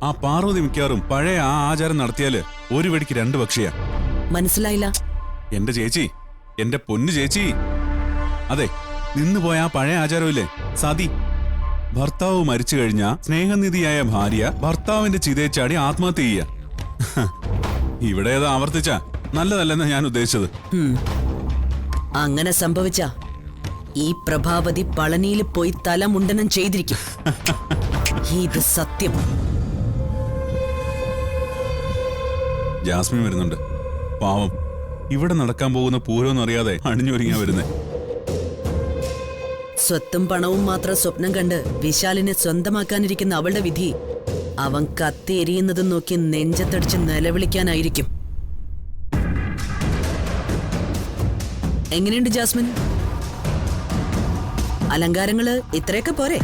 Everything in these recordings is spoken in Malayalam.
ആ പാർവതി മിക്കവാറും പഴയ ആ ആചാരം നടത്തിയാല് ഒരു വെടിക്ക് രണ്ട് പക്ഷിയാ. മനസ്സിലായില്ല. എന്റെ ചേച്ചി, എന്റെ പൊന്നു ചേച്ചി, അതെ, നിന്നുപോയ ആ പഴയ ആചാരമില്ലേ, സതി. ഭർത്താവ് മരിച്ചു കഴിഞ്ഞ സ്നേഹനിധിയായ ഭാര്യ ഭർത്താവിന്റെ ചിതയെ ചാടി ആത്മഹത്യ ചെയ്യ. ഇവിടെ ഏതാ ആവർത്തിച്ച നല്ലതല്ലെന്ന് ഞാൻ ഉദ്ദേശിച്ചത്. അങ്ങനെ സംഭവിച്ച ഈ പ്രഭാവതി പളനിയിൽ പോയി തലമുണ്ടനം ചെയ്തിരിക്കും. ഇത് സത്യം. ജാസ്മിൻ വരുന്നുണ്ട്. പാവം, ഇവിടെ നടക്കാൻ പോകുന്ന പൂരമൊന്നും അറിയാതെ അണിഞ്ഞൊരുങ്ങിയാ വരുന്നേ. സ്വത്തും പണവും മാത്രം സ്വപ്നം കണ്ട് വിശാലിനെ സ്വന്തമാക്കാനിരിക്കുന്ന അവളുടെ വിധി അവൻ കത്തി എരിയുന്നതും നോക്കി നെഞ്ചത്തടിച്ച് നിലവിളിക്കാനായിരിക്കും. എങ്ങനെയുണ്ട് ജാസ്മിൻ? അലങ്കാരങ്ങള് ഇത്രയൊക്കെ പോരെ?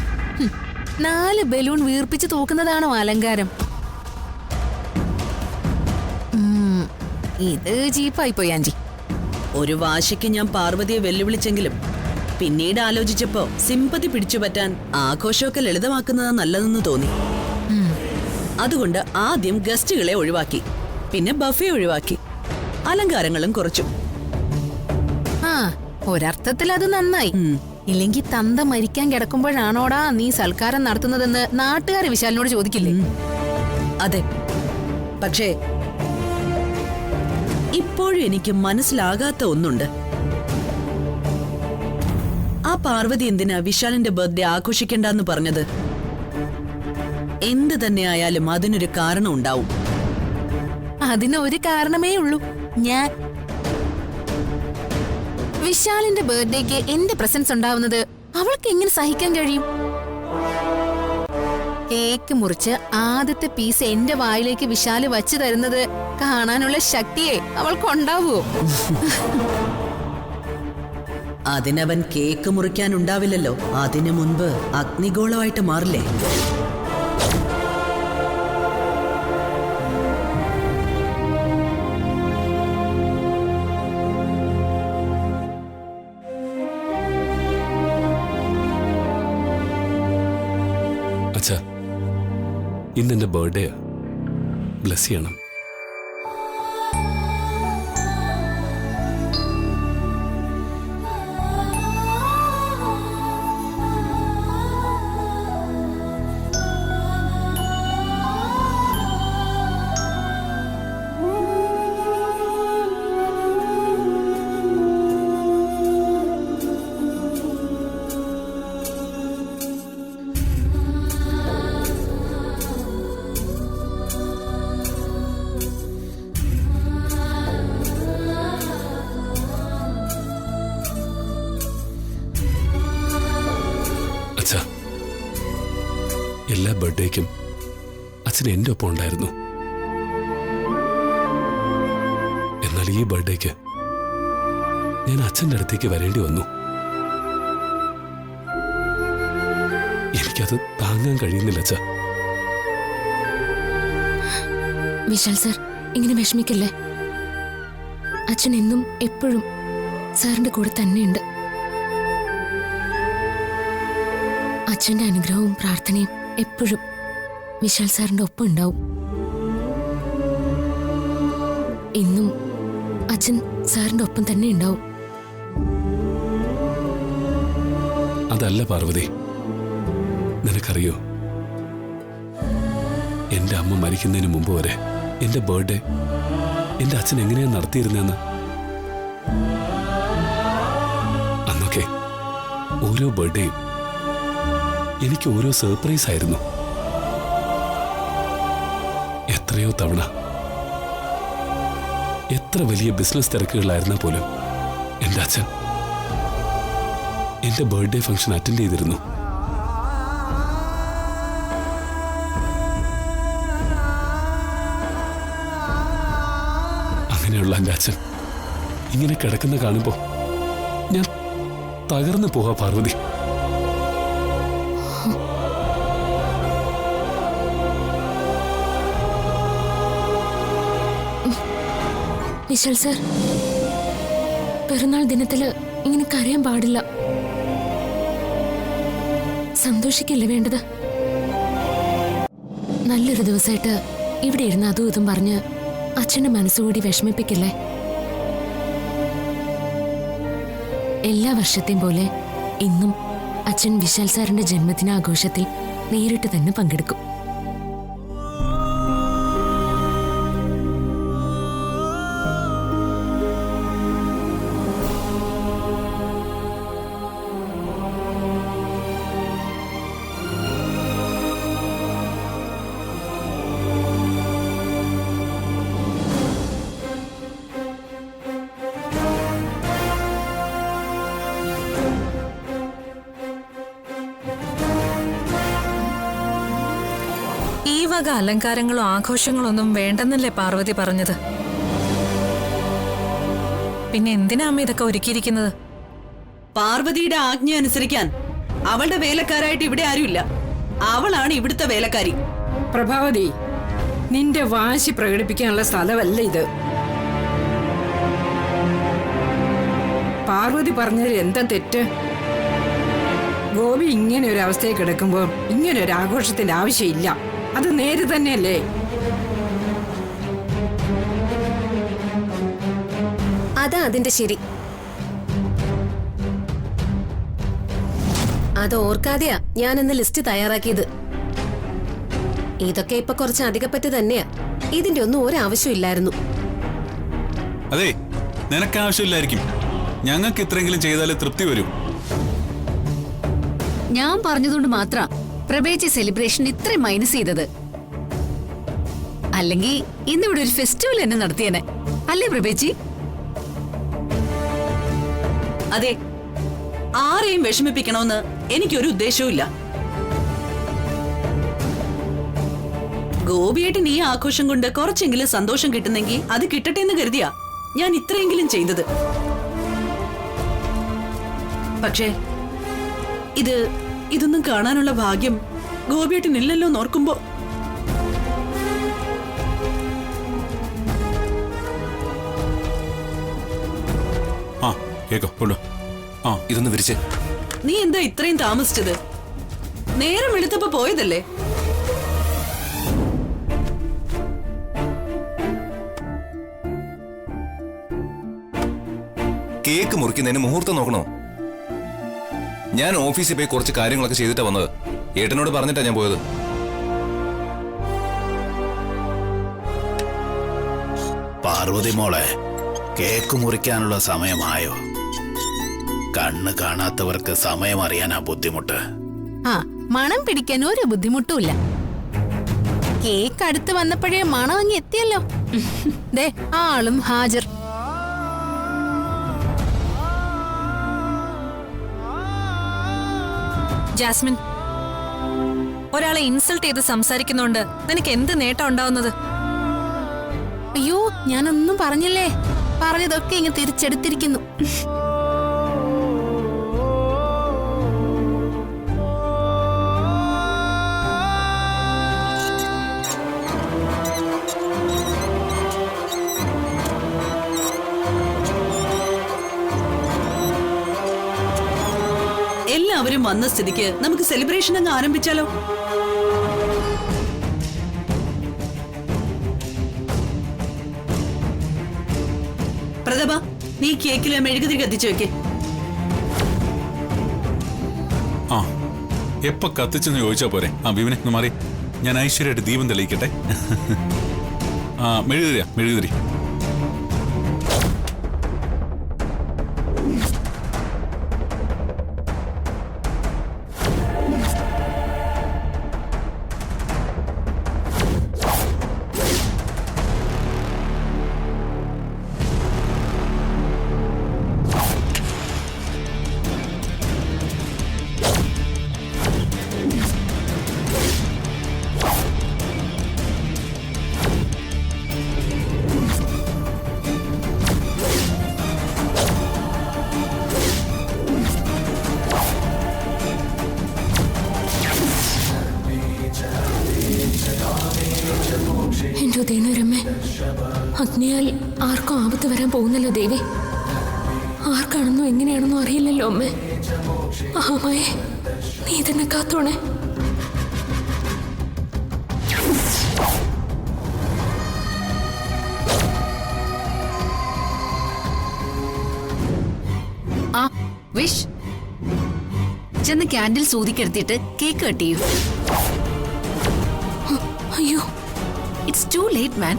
4 ബലൂൺ വീർപ്പിച്ച് തൂക്കുന്നതാണോ അലങ്കാരം? ഇത് ജീപ്പായി പോയി ആന്റി. ഒരു വാശിക്ക് ഞാൻ പാർവതിയെ വെല്ലുവിളിച്ചെങ്കിലും പിന്നീട് ആലോചിച്ചപ്പോ സിമ്പതി പിടിച്ചു പറ്റാൻ ആഘോഷമൊക്കെ ലളിതമാക്കുന്നതാ നല്ലതെന്ന് തോന്നി. അതുകൊണ്ട് ആദ്യം ഗസ്റ്റുകളെ ഒഴിവാക്കി, പിന്നെ ബഫേ ഒഴിവാക്കി, അലങ്കാരങ്ങളും കുറച്ചു. ഒരർത്ഥത്തിൽ അത് നന്നായി. ഇല്ലെങ്കിൽ തന്ത മരിക്കാൻ കിടക്കുമ്പോഴാണോടാ നീ സൽക്കാരം നടത്തുന്നതെന്ന് നാട്ടുകാരെ വിശാലിനോട് ചോദിക്കില്ലേ? അതെ, പക്ഷേ ഇപ്പോഴും എനിക്ക് മനസ്സിലാകാത്ത ഒന്നുണ്ട്. ആ പാർവതി എന്തിനാ വിശാലിന്റെ ബർത്ത്ഡേ ആഘോഷിക്കണ്ടെന്ന് പറഞ്ഞത്? എന്ത് തന്നെ ആയാലും അതിനൊരു കാരണം ഉണ്ടാവും. അതിനൊരു കാരണമേ ഉള്ളൂ, ഞാൻ. വിശാലിന്റെ ബർത്ത്ഡേക്ക് എന്റെ പ്രസൻസ് ഉണ്ടാവുന്നത് അവൾക്ക് എങ്ങനെ സഹിക്കാൻ കഴിയും? കേക്ക് മുറിച്ച് ആദ്യത്തെ പീസ് എന്റെ വായിലേക്ക് വിശാല് വച്ചു തരുന്നത് കാണാനുള്ള ശക്തിയെ അവൾക്കുണ്ടാവോ? അതിനവൻ കേക്ക് മുറിക്കാനുണ്ടാവില്ലല്ലോ. അതിനു മുൻപ് അഗ്നിഗോളമായിട്ട് മാറില്ലേ? അച്ഛാ, ഇന്നെന്റെ ബർത്ത്ഡേ, ബ്ലെസ് ചെയ്യണം. എല്ലാ ബർത്ത്ഡേക്കും അച്ഛൻ എന്റെ ഒപ്പം ഉണ്ടായിരുന്നു. എന്നാൽ ഈ ബർത്ത്ഡേക്ക് ഞാൻ അച്ഛൻ്റെ അടുത്തേക്ക് വരേണ്ടി വന്നു. എനിക്കത് താങ്ങാൻ കഴിയുന്നില്ല അച്ഛാ. വിശാൽ സാർ, ഇങ്ങനെ വിഷമിക്കല്ലേ. അച്ഛൻ എന്നും എപ്പോഴും സാറിന്റെ കൂടെ തന്നെയുണ്ട്. അച്ഛന്റെ അനുഗ്രഹവും പ്രാർത്ഥനയും എപ്പോഴും വിശാൽ സാറിന്റെ ഒപ്പം ഉണ്ടാവും. ഇന്നും അച്ഛൻ സാറിന്റെ ഒപ്പം തന്നെ ഉണ്ടാവും. അതല്ല പാർവതി, നിനക്കറിയോ, എന്റെ അമ്മ മരിക്കുന്നതിന് മുമ്പ് വരെ എന്റെ ബർത്ത്ഡേ എന്റെ അച്ഛൻ എങ്ങനെയാ നടത്തിയിരുന്നെന്ന്. അന്നൊക്കെ ഓരോ ബർത്ത്ഡേയും എനിക്ക് ഓരോ സർപ്രൈസ് ആയിരുന്നു. എത്രയോ തവണ എത്ര വലിയ ബിസിനസ് തിരക്കുകളായിരുന്ന പോലും എന്റെ അച്ഛൻ എന്റെ ബർത്ത്ഡേ ഫംഗ്ഷൻ അറ്റൻഡ് ചെയ്തിരുന്നു. അങ്ങനെയുള്ള എന്റെ അച്ഛൻ ഇങ്ങനെ കിടക്കുന്ന കാണുമ്പോ ഞാൻ തകർന്നു പോവാ പാർവതി. വിശാൽ സാർ, പിറന്നാൾ ദിനത്തില് ഇങ്ങനെ കരയാൻ പാടില്ല. സന്തോഷിക്കല്ലേ വേണ്ടത്? നല്ലൊരു ദിവസമായിട്ട് ഇവിടെ ഇരുന്ന് അതും ഇതും പറഞ്ഞ് അച്ഛന്റെ മനസ്സുകൂടി വിഷമിപ്പിക്കില്ലേ? എല്ലാ വർഷത്തെയും പോലെ ഇന്നും അച്ഛൻ വിശാൽ സാറിന്റെ ജന്മദിനാഘോഷത്തിൽ നേരിട്ട് തന്നെ പങ്കെടുക്കും. ഈ വക അലങ്കാരങ്ങളോ ആഘോഷങ്ങളോ ഒന്നും വേണ്ടെന്നല്ലേ പാർവതി പറഞ്ഞത്? പിന്നെ എന്തിനാ അമ്മ ഇതൊക്കെ ഒരുക്കിയിരിക്കുന്നത്? പാർവതിയുടെ ആജ്ഞ അനുസരിക്കാൻ അവളുടെ വേലക്കാരായിട്ട് ഇവിടെ ആരുമില്ല. അവളാണ് ഇവിടുത്തെ വേലക്കാരി. പ്രഭാവതി, നിന്റെ വാശി പ്രകടിപ്പിക്കാനുള്ള സ്ഥലമല്ല ഇത്. പാർവതി പറഞ്ഞതിൽ എന്താ തെറ്റ്? ഗോപി ഇങ്ങനെ ഒരു അവസ്ഥയിൽ കിടക്കുമ്പോൾ ഇങ്ങനെ ഒരു ആഘോഷത്തിന്റെ ആവശ്യമില്ല. അത് നേര് തന്നെയല്ലേ? അതാ അതിന്റെ ശരി. അത് ഓർക്കാതെയാ ഞാൻ ഇന്ന് ലിസ്റ്റ് തയ്യാറാക്കിയത്. ഇതൊക്കെ ഇപ്പൊ കുറച്ച് അധികപ്പറ്റ് തന്നെയാ. ഇതിന്റെ ഒന്നും ഒരാവശ്യമില്ലായിരുന്നു. അതെ, നിനക്ക് ആവശ്യമില്ലായിരിക്കും. ഞങ്ങൾക്ക് ഇത്രയെങ്കിലും ചെയ്താലേ തൃപ്തി വരും. ഞാൻ പറഞ്ഞതുകൊണ്ട് മാത്രം പ്രഭേച്ചി സെലിബ്രേഷൻ ഇത്രയും മൈനസ് ചെയ്തത്. അല്ലെങ്കിൽ ഇന്നിവിടെ ഒരു ഫെസ്റ്റിവൽ തന്നെ നടത്തിയേനെ അല്ലേ പ്രഭേച്ചി? അതെ, ആരെയും വിഷമിപ്പിക്കണമെന്ന് എനിക്കൊരു ഉദ്ദേശവും. ഗോപിയേട്ടൻ ഈ ആഘോഷം കൊണ്ട് കുറച്ചെങ്കിലും സന്തോഷം കിട്ടുന്നെങ്കിൽ അത് കിട്ടട്ടെ എന്ന് കരുതിയാ ഞാൻ ഇത്രയെങ്കിലും ചെയ്തത്. പക്ഷേ ഇതൊന്നും കാണാനുള്ള ഭാഗ്യം ഗോപിയേട്ടൻ ഇല്ലല്ലോ നോർക്കുമ്പോ. ഇതൊന്ന് വിരിച്ച്. നീ എന്താ ഇത്രയും താമസിച്ചത്? നേരം വെളുത്തപ്പോ പോയതല്ലേ? കേക്ക് മുറിക്കുന്നതിന് മുഹൂർത്തം നോക്കണോ? ഞാൻ ഓഫീസിൽ പോയി കുറച്ച് കാര്യങ്ങളൊക്കെ ചെയ്തിട്ടാ വന്നത്. ഏട്ടനോട് പറഞ്ഞിട്ടാ ഞാൻ പോയത്. പാർവതി മോളെ, കേക്ക് മുറിക്കാനുള്ള സമയമായോ? കണ്ണ് കാണാത്തവർക്ക് സമയം അറിയാനാ ബുദ്ധിമുട്ട്. മണം പിടിക്കാൻ ഒരു ബുദ്ധിമുട്ടുമില്ല. കേക്ക് അടുത്ത് വന്നപ്പോഴേ മണം അങ്ങ് എത്തിയല്ലോ. ദേ ആളും ഹാജർ. ജാസ്മിൻ, ഒരാളെ ഇൻസൾട്ട് ചെയ്ത് സംസാരിക്കുന്നോണ്ട് നിനക്ക് എന്ത് നേട്ടം ഉണ്ടാവുന്നത്? അയ്യോ, ഞാനൊന്നും പറഞ്ഞില്ലേ. പറഞ്ഞതൊക്കെ ഇങ്ങ് തിരിച്ചെടുത്തിരിക്കുന്നു. എല്ലാവരും വന്ന സ്ഥിതിക്ക് നമുക്ക് സെലിബ്രേഷൻ അങ്ങ് ആരംഭിച്ചാലോ? പ്രതാപ, നീ കേക്കില് മെഴുകുതിരി കത്തിച്ചു വെക്കേ. എപ്പോ കത്തിച്ചെന്ന് ചോദിച്ചാ പോരെ? ബിബിനെ ഒന്ന് മാറി, ഞാൻ ഐശ്വര്യമായിട്ട് ദീപം തെളിയിക്കട്ടെ. മെഴുകുതിരിയാ, മെഴുകുതിരി. എന്റെ ഉദയനരമ്മേ, അഗ്നിയാൽ ആർക്കും ആപത്ത് വരാൻ പോകുന്നല്ലോ ദേവി. ആർക്കാണെന്നോ എങ്ങനെയാണെന്നോ അറിയില്ലല്ലോ അമ്മേ. അമ്മയെ നീ തന്നെ കാത്തോണേ. വിഷ് ചെന്ന് ക്യാൻഡിൽ സൂതിക്കെടുത്തിട്ട് കേക്ക് കട്ട് ചെയ്യൂ. അയ്യോ, it's to late man.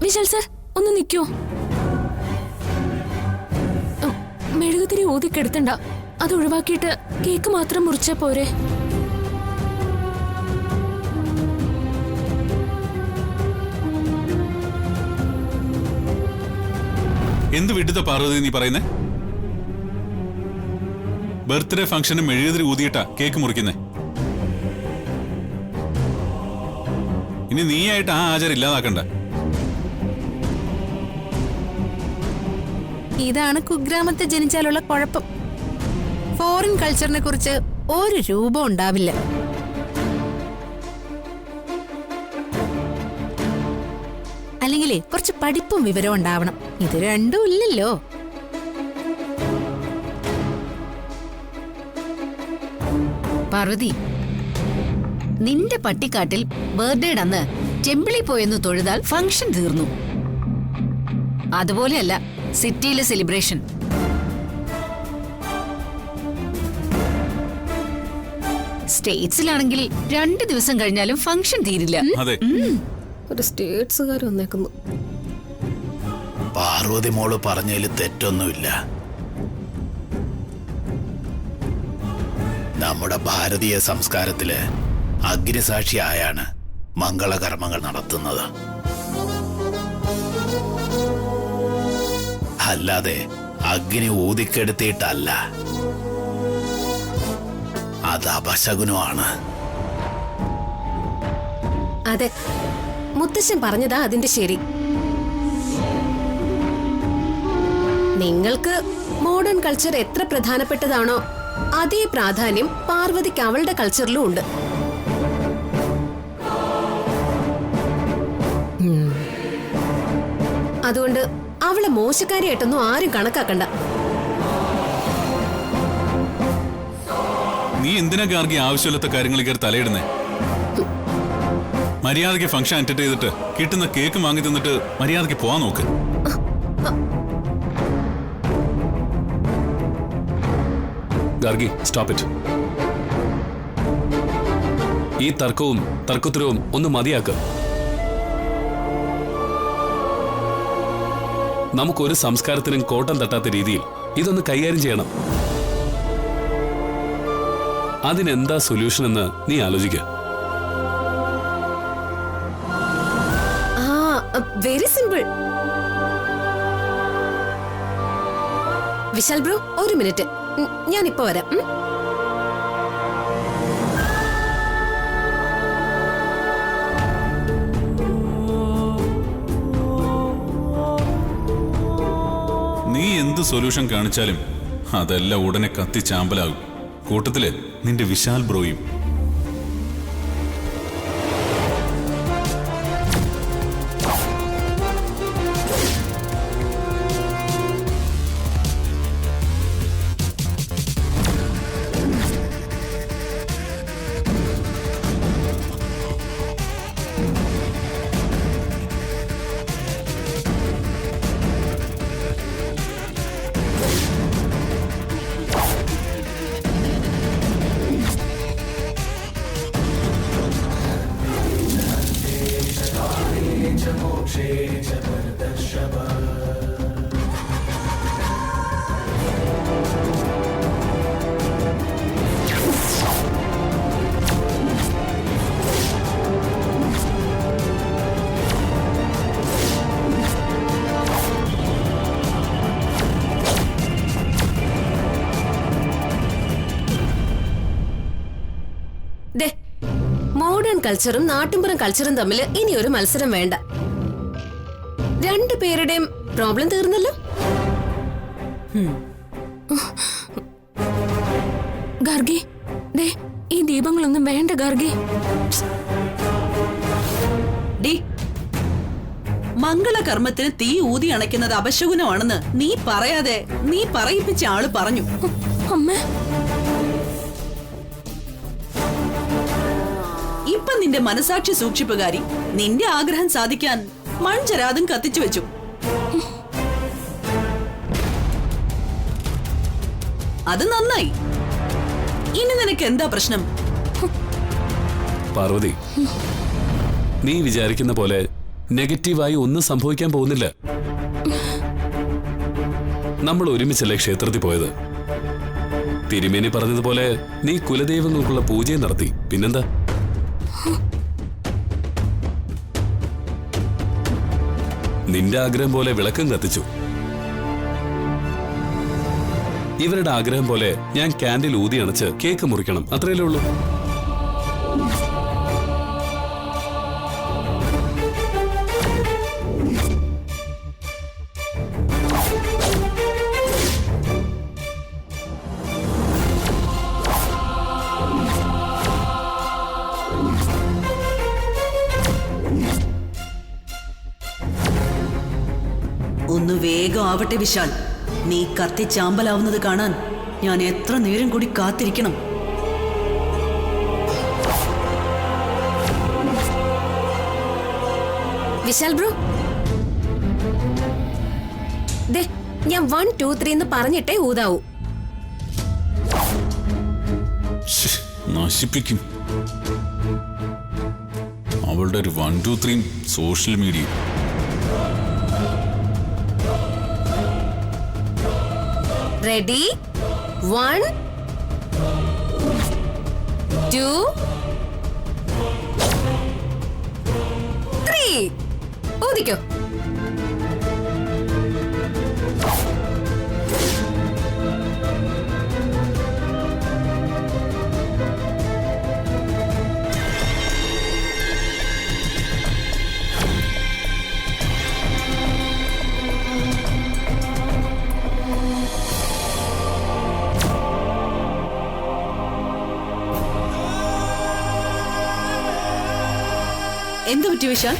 Vishal sir ഒന്ന് നിൽക്കോ? മെഴുകുതിരി ഊതിക്കെടുത്തണ്ട, അത് ഒഴിവാക്കിയിട്ട് കേക്ക് മാത്രം മുറിച്ചാ പോരെ? എന്ത് വിടുത്ത പാർവതി നീ പറയുന്നേ? ബർത്ത്ഡേ ഫംഗ്ഷന് മെഴുകുതിരി ഊതിയിട്ടാ കേക്ക് മുറിക്കുന്നേ. ഇനി നീയായിട്ട് ആ ആചാരം ഇല്ലാതാക്കണ്ട. ഇതാണ് കുഗ്രാമത്തിൽ ജനിച്ചാലുള്ള കുഴപ്പം. ഫോറിൻ കൾച്ചറിനെ കുറിച്ച് ഒരു രൂപം ഉണ്ടാവില്ല. അല്ലെങ്കിലേ കുറച്ച് പഠിപ്പും വിവരവും ഉണ്ടാവണം. ഇത് രണ്ടും ഇല്ലല്ലോ. പാർവതി, നിന്റെ പട്ടിക്കാട്ടിൽ ബർത്ത്ഡേയുടെ അന്ന് ടെമ്പിളിൽ പോയെന്ന് തൊഴുതാൽ ഫംഗ്ഷൻ തീർന്നു. അതുപോലെയല്ല സിറ്റിയിലെ സെലിബ്രേഷൻ. സ്റ്റേറ്റ്സിലാണെങ്കിൽ 2 ദിവസം കഴിഞ്ഞാലും ഫംഗ്ഷൻ തീരില്ല. അതെ, ഒരു സ്റ്റേറ്റ്സുകാർ വന്നേക്കുന്നു. പാർവതി മോള് പറഞ്ഞതിൽ തെറ്റൊന്നുമില്ല. നമ്മുടെ ഭാരതീയ സംസ്കാരത്തില് അഗ്നിസാക്ഷിയായാണ് മംഗളകർമ്മങ്ങൾ നടത്തുന്നത്. അല്ലാതെ അഗ്നി ഊതിക്കെടുത്തിയിട്ടല്ല. അത് അപശകുനമാണ്. അതെ, മുത്തശ്ശൻ പറഞ്ഞതാ അതിന്റെ ശരി. നിങ്ങൾക്ക് മോഡേൺ കൾച്ചർ എത്ര പ്രധാനപ്പെട്ടതാണോ അതേ പ്രാധാന്യം പാർവതിക്ക് അവളുടെ കൾച്ചറിലും ഉണ്ട്. അതുകൊണ്ട് അവളെ മോശക്കാരിയായിട്ടൊന്നും ആരും കണക്കാക്കണ്ട. നീ എന്തിനാ ഗാർഗി ആവശ്യമില്ലാത്ത കാര്യങ്ങളിൽ കയറി തലയിടുന്നേ? മര്യാദയ്ക്ക് ഫംഗ്ഷൻ അറ്റൻഡ് ചെയ്തിട്ട് കിട്ടുന്ന കേക്ക് വാങ്ങി തിന്നിട്ട് മര്യാദയ്ക്ക് പോവാൻ നോക്ക്. Gargi, stop it. ഈ തർക്കവും തർക്കോത്തരവും ഒന്ന് മതിയാക്കുക. നമുക്കൊരു സംസ്കാരത്തിനും കോട്ടം തട്ടാത്ത രീതിയിൽ ഇതൊന്ന് കൈകാര്യം ചെയ്യണം. അതിനെന്താ സൊല്യൂഷൻ എന്ന് നീ ആലോചിക്കുക. Very simple. വിശാൽ ബ്രോ, ഒരു മിനിറ്റ്, ഞാനിപ്പോ വരാം. നീ എന്ത് സൊല്യൂഷൻ കാണിച്ചാലും അതെല്ലാം ഉടനെ കത്തിച്ചാമ്പലാകും. കൂട്ടത്തില് നിന്റെ വിശാൽ ബ്രോയും. മോഡേൺ കൾച്ചറും നാട്ടുമ്പുറം കൾച്ചറും തമ്മിൽ ഇനി ഒരു മത്സരം വേണ്ട. രണ്ടുപേരുടെയും പ്രോബ്ലം തീർന്നല്ലോ. ഗാർഗി, ദേ ഈ ദീപങ്ങളൊന്നും വേണ്ട ഗാർഗി. ഡി, മംഗളകർമ്മത്തിന് തീ ഊതി അണയ്ക്കുന്നത് അപശകുനമാണെന്ന് നീ പറയാതെ നീ പറയിപ്പിച്ച ആള് പറഞ്ഞു. അമ്മ, ഇപ്പൊ നിന്റെ മനസാക്ഷി സൂക്ഷിപ്പുകാരി നിന്റെ ആഗ്രഹം സാധിക്കാൻ മൺചരാതും കത്തിച്ചു വെച്ചു. അത് നന്നായി. ഇനി നിനക്ക് എന്താ പ്രശ്നം? പാർവതി, നീ വിചാരിക്കുന്ന പോലെ നെഗറ്റീവായി ഒന്നും സംഭവിക്കാൻ പോകുന്നില്ല. നമ്മൾ ഒരുമിച്ചല്ലേ ക്ഷേത്രത്തിൽ പോയത്? തിരുമേനി പറഞ്ഞതുപോലെ നീ കുലദൈവങ്ങൾക്കുള്ള പൂജയും നടത്തി. പിന്നെന്താ? നിന്റെ ആഗ്രഹം പോലെ വിളക്കം കത്തിച്ചു. ഇവരുടെ ആഗ്രഹം പോലെ ഞാൻ ക്യാൻഡിൽ ഊതി അണച്ച് കേക്ക് മുറിക്കണം. അത്രയല്ലേ ഉള്ളൂ. ഒന്ന് വേഗം ആവട്ടെ വിശാൽ. നീ കത്തിച്ചാമ്പലാവുന്നത് കാണാൻ ഞാൻ എത്ര നേരം കൂടി കാത്തിരിക്കണം? വിശാൽ ബ്രോ, ദേ ഞാൻ 1 2 3 എന്ന് പറഞ്ഞിട്ടേ ഊതാവൂ. നശിപ്പിക്കും അവളുടെ ഒരു 1 2 3 സോഷ്യൽ മീഡിയ. റെഡി? 1 2 3 ഊതിക്കോ. എന്ത് പറ്റി വിശാൽ?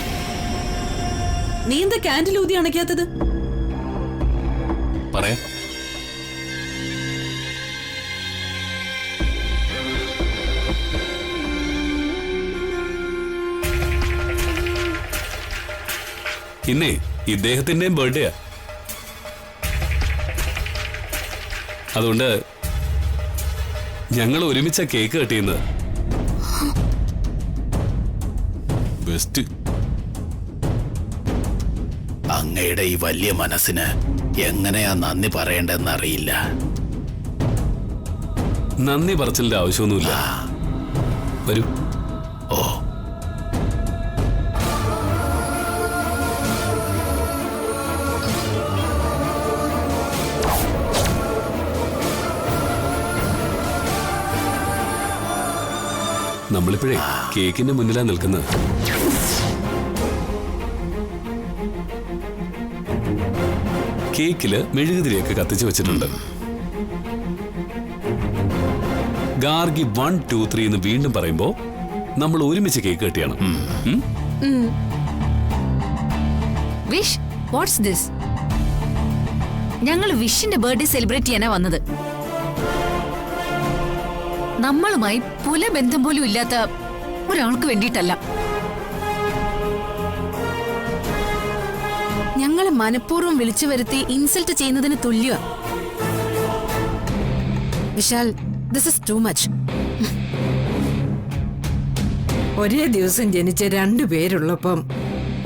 നീ എന്താ ക്യാൻഡിൽ ഊതി അണയ്ക്കാത്തത്? പറയാ. ഇന്നേ ഇദ്ദേഹത്തിന്റെയും ബർത്ത്ഡേയാ. അതുകൊണ്ട് ഞങ്ങൾ ഒരുമിച്ച കേക്ക് കട്ടിയുന്നത്. ബെസ്റ്റ്. അങ്ങയുടെ ഈ വലിയ മനസ്സിന് എങ്ങനെയാ നന്ദി പറയേണ്ടെന്ന് അറിയില്ല. നന്ദി പറച്ചിലിന്റെ ആവശ്യമൊന്നുമില്ല. വരൂ. ഓ, നമ്മളിപ്പോഴേ കേക്കിന്റെ മുന്നിലാ നിൽക്കുന്നത്. കേക്കില് മെഴുകുതിരിയൊക്കെ കത്തിച്ചു വെച്ചിട്ടുണ്ട്. ഗാർഗി 1 2 3 എന്ന് വീണ്ടും പറയുമ്പോ നമ്മൾ ഒരുമിച്ച് കേക്ക് കട്ടിയാണ്. Vish, what's this? ഞങ്ങൾ വിഷിന്റെ ബർത്ത്ഡേ സെലിബ്രേറ്റ് ചെയ്യാനാ വന്നത്. നമ്മളുമായി പുലബന്ധം പോലും ഇല്ലാത്ത ഒരാൾക്ക് വേണ്ടിയിട്ടല്ല. ഞങ്ങളെ മനഃപൂർവ്വം വിളിച്ചു വരുത്തി ഇൻസൾട്ട് ചെയ്യുന്നതിന് തുല്യ. Vishal, this is too much. ഒരേ ദിവസം ജനിച്ച 2 പേരുള്ളപ്പം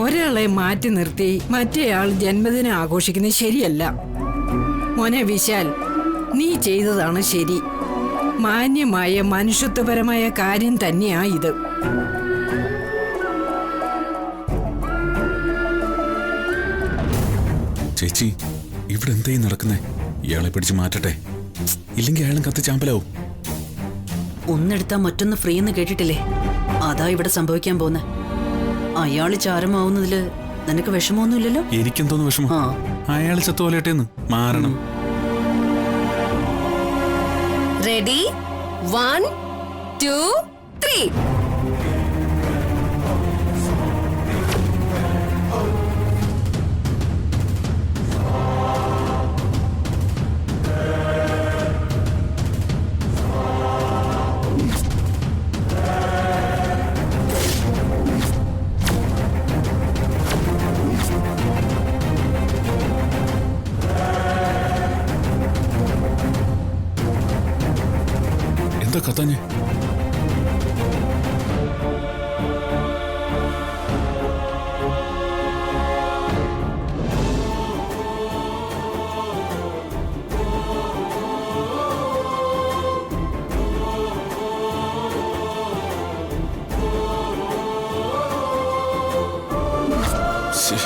ഒരാളെ മാറ്റി നിർത്തി മറ്റേയാൾ ജന്മദിനം ആഘോഷിക്കുന്നത് ശരിയല്ല. മോനെ വിശാൽ, നീ ചെയ്തതാണ് ശരി. മാന്യമായ മനുഷ്യത്വപരമായ കാര്യം തന്നെയാ ഇത്. ചേച്ചി, ഇവിടെ എന്തായി നടക്കുന്നേ? ഇയാളെ പിടിച്ച് മാറ്റട്ടെ, ഇല്ലെങ്കിൽ അയാളും കത്തിച്ചാമ്പലാവും. ഒന്നെടുത്താ മറ്റൊന്ന് ഫ്രീ എന്ന് കേട്ടിട്ടില്ലേ? അതാ ഇവിടെ സംഭവിക്കാൻ പോന്നെ. അയാള് ചാരമാവുന്നതില് നിനക്ക് വിഷമമൊന്നുമില്ലല്ലോ? എനിക്കെന്തോന്ന് വിഷമം? അയാൾ ചത്തോലട്ടേന്ന് മാറണം. റെഡി? 1 2 3. ഇതെന്താ കത്താഞ്ഞേ? ശ്ശേ.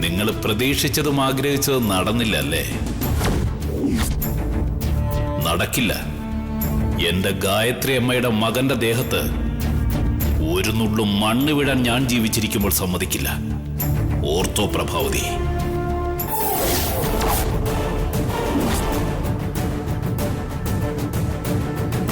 നിങ്ങൾ പ്രതീക്ഷിച്ചതും ആഗ്രഹിച്ചതും നടന്നില്ലല്ലേ? നടക്കില്ല. എന്റെ ഗായത്രി അമ്മയുടെ മകന്റെ ദേഹത്ത് ഒരു നുള്ളും മണ്ണ് വീഴാൻ ഞാൻ ജീവിച്ചിരിക്കുമ്പോൾ സമ്മതിക്കില്ല. ഓർത്തോ പ്രഭാവതി.